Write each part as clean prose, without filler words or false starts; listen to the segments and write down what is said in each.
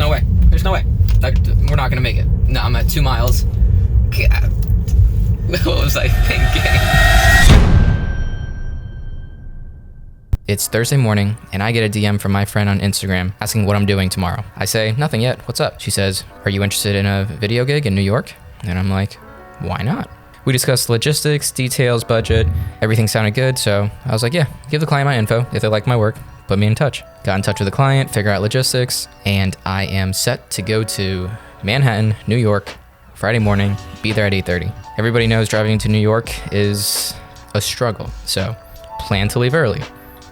no way. There's no way. We're not gonna make it. No, I'm at 2 miles. God. What was I thinking? It's Thursday morning, and I get a DM from my friend on Instagram asking what I'm doing tomorrow. I say, nothing yet, what's up? She says, are you interested in a video gig in New York? And I'm like, why not? We discussed logistics, details, budget, everything sounded good, so I was like, yeah, give the client my info. If they like my work, put me in touch. Got in touch with the client, figure out logistics, and I am set to go to Manhattan, New York, Friday morning, be there at 8:30. Everybody knows driving to New York is a struggle, so plan to leave early.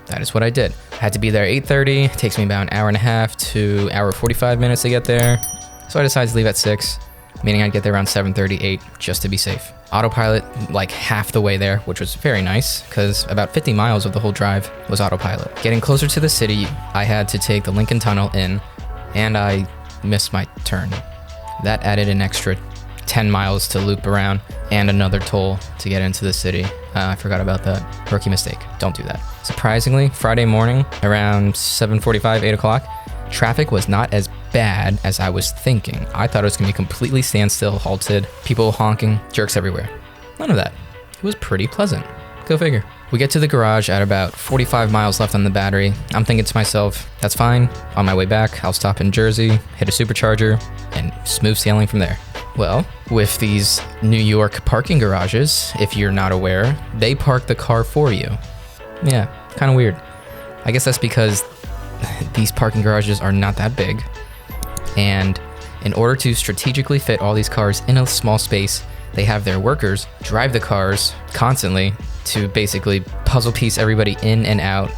That is what I did. I had to be there at 8:30. It takes me about an hour and a half to hour 45 minutes to get there. So I decided to leave at 6, meaning I'd get there around 7:30, 8, just to be safe. Autopilot like half the way there, which was very nice because about 50 miles of the whole drive was autopilot. Getting closer to the city, I had to take the Lincoln Tunnel in, and I missed my turn. That added an extra 10 miles to loop around and another toll to get into the city. I forgot about that. Rookie mistake. Don't do that. Surprisingly, Friday morning around 7:45, 8 o'clock, traffic was not as bad as I was thinking. I thought it was gonna be completely standstill, halted, people honking, jerks everywhere. None of that. It was pretty pleasant. Go figure. We get to the garage at about 45 miles left on the battery. I'm thinking to myself, that's fine. On my way back, I'll stop in Jersey, hit a supercharger, and smooth sailing from there. Well, with these New York parking garages, if you're not aware, they park the car for you. Yeah, kind of weird. I guess that's because these parking garages are not that big. And in order to strategically fit all these cars in a small space, they have their workers drive the cars constantly to basically puzzle piece everybody in and out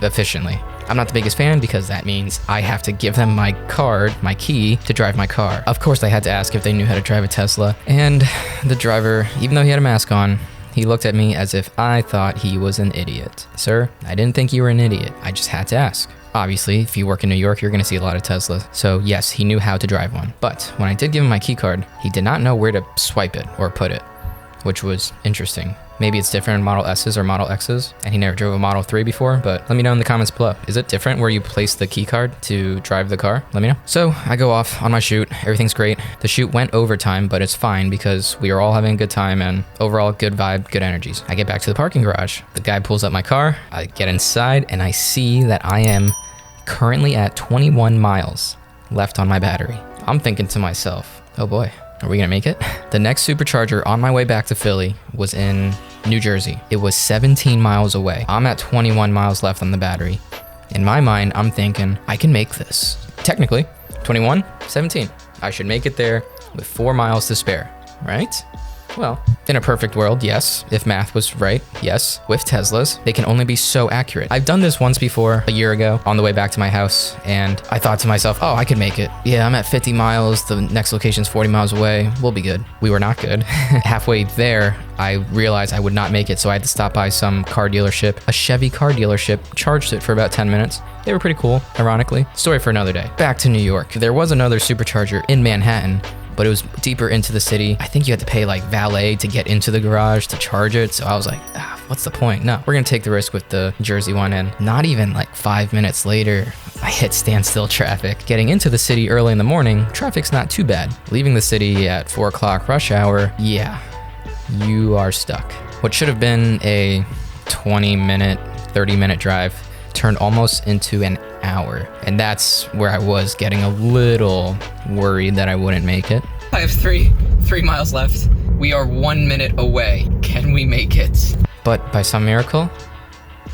efficiently. I'm not the biggest fan because that means I have to give them my card, my key, to drive my car. Of course, I had to ask if they knew how to drive a Tesla. And the driver, even though he had a mask on, he looked at me as if I thought he was an idiot. Sir, I didn't think you were an idiot. I just had to ask. Obviously, if you work in New York, you're gonna see a lot of Teslas. So yes, he knew how to drive one. But when I did give him my key card, he did not know where to swipe it or put it, which was interesting. Maybe it's different in Model S's or Model X's, and he never drove a Model 3 before, but let me know in the comments below. Is it different where you place the key card to drive the car? Let me know. So I go off on my shoot, everything's great. The shoot went overtime, but it's fine because we are all having a good time and overall good vibe, good energies. I get back to the parking garage. The guy pulls up my car, I get inside, and I see that I am currently at 21 miles left on my battery. I'm thinking to myself, oh boy, are we gonna make it? The next supercharger on my way back to Philly was in New Jersey. It was 17 miles away. I'm at 21 miles left on the battery. In my mind, I'm thinking, I can make this. Technically, 21, 17. I should make it there with 4 miles to spare, right? Well, in a perfect world, yes. If math was right, yes. With Teslas, they can only be so accurate. I've done this once before, a year ago, on the way back to my house, and I thought to myself, oh, I could make it. Yeah, I'm at 50 miles, the next location's 40 miles away, we'll be good. We were not good. Halfway there, I realized I would not make it, so I had to stop by some car dealership, a Chevy car dealership, charged it for about 10 minutes. They were pretty cool, ironically. Story for another day. Back to New York. There was another supercharger in Manhattan, but it was deeper into the city. I think you had to pay like valet to get into the garage to charge it. So I was like, what's the point? No, we're gonna take the risk with the Jersey one. And not even like 5 minutes later, I hit standstill traffic. Getting into the city early in the morning, traffic's not too bad. Leaving the city at 4 o'clock rush hour, yeah, you are stuck. What should have been a 20-minute, 30-minute drive turned almost into an hour. And that's where I was getting a little worried that I wouldn't make it. I have three miles left. We are 1 minute away. Can we make it? But by some miracle,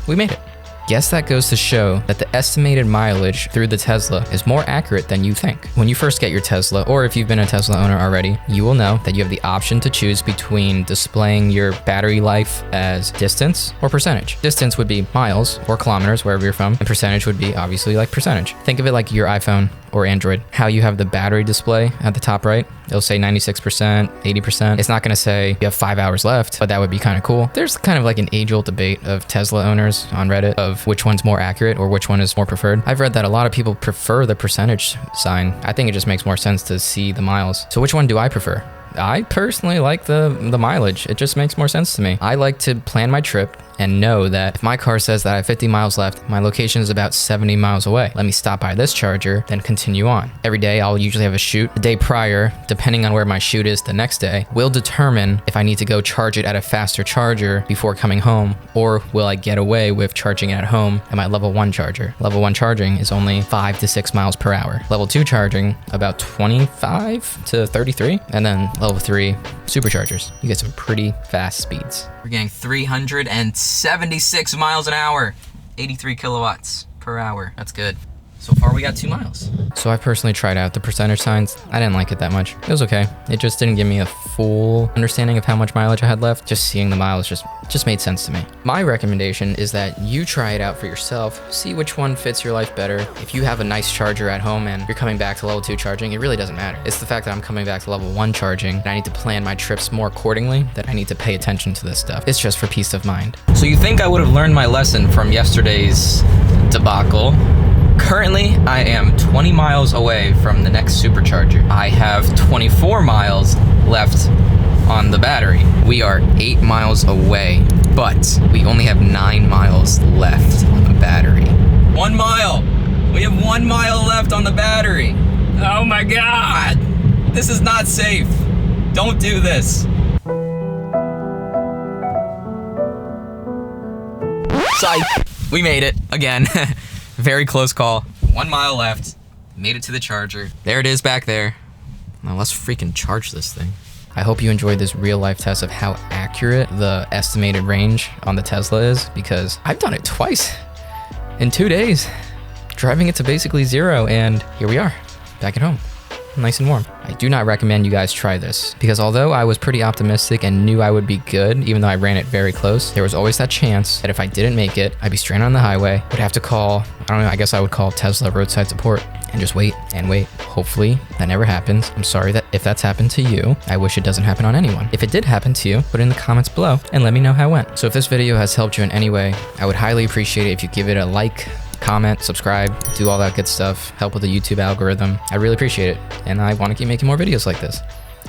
we made it. Guess that goes to show that the estimated mileage through the Tesla is more accurate than you think. When you first get your Tesla, or if you've been a Tesla owner already, you will know that you have the option to choose between displaying your battery life as distance or percentage. Distance would be miles or kilometers, wherever you're from, and percentage would be obviously like percentage. Think of it like your iPhone or Android, how you have the battery display at the top right. It'll say 96%, 80%. It's not gonna say you have 5 hours left, but that would be kind of cool. There's kind of like an age-old debate of Tesla owners on Reddit of which one's more accurate or which one is more preferred. I've read that a lot of people prefer the percentage sign. I think it just makes more sense to see the miles. So which one do I prefer? I personally like the mileage. It just makes more sense to me. I like to plan my trip and know that if my car says that I have 50 miles left, my location is about 70 miles away. Let me stop by this charger, then continue on. Every day, I'll usually have a shoot. The day prior, depending on where my shoot is the next day, will determine if I need to go charge it at a faster charger before coming home, or will I get away with charging it at home at my level 1 charger. Level 1 charging is only 5 to 6 miles per hour. Level 2 charging, about 25 to 33. And then level 3, superchargers. You get some pretty fast speeds. We're getting 376 miles an hour, 83 kilowatts per hour. That's good. So far we got 2 miles. So I personally tried out the percentage signs. I didn't like it that much. It was okay. It just didn't give me a full understanding of how much mileage I had left. Just seeing the miles just made sense to me. My recommendation is that you try it out for yourself. See which one fits your life better. If you have a nice charger at home and you're coming back to level 2 charging, it really doesn't matter. It's the fact that I'm coming back to level 1 charging and I need to plan my trips more accordingly, that I need to pay attention to this stuff. It's just for peace of mind. So you think I would have learned my lesson from yesterday's debacle? Currently, I am 20 miles away from the next supercharger. I have 24 miles left on the battery. We are 8 miles away, but we only have 9 miles left on the battery. 1 mile! We have 1 mile left on the battery. Oh my God! This is not safe. Don't do this. Psych! We made it again. Very close call. 1 mile left. Made it to the charger. There it is back there. Now let's freaking charge this thing. I hope you enjoyed this real life test of how accurate the estimated range on the Tesla is, because I've done it twice in 2 days, driving it to basically 0, and here we are, back at home. Nice and warm. I do not recommend you guys try this, because although I was pretty optimistic and knew I would be good, even though I ran it very close, there was always that chance that if I didn't make it, I'd be stranded on the highway, would have to call, I don't know, I guess I would call Tesla roadside support and just wait and wait. Hopefully that never happens. I'm sorry that if that's happened to you. I wish it doesn't happen on anyone. If it did happen to you, put it in the comments below and let me know how it went. So if this video has helped you in any way, I would highly appreciate it if you give it a like, comment, subscribe, do all that good stuff, help with the YouTube algorithm. I really appreciate it, and I want to keep making more videos like this.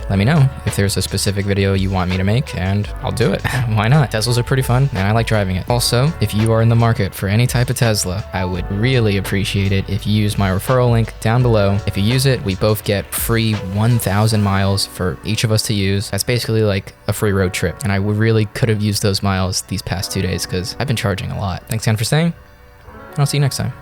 Let me know if there's a specific video you want me to make, and I'll do it. Why not? Teslas are pretty fun, and I like driving it. Also, if you are in the market for any type of Tesla, I would really appreciate it if you use my referral link down below. If you use it, we both get free 1,000 miles for each of us to use. That's basically like a free road trip, and I really could have used those miles these past 2 days because I've been charging a lot. Thanks again for staying, and I'll see you next time.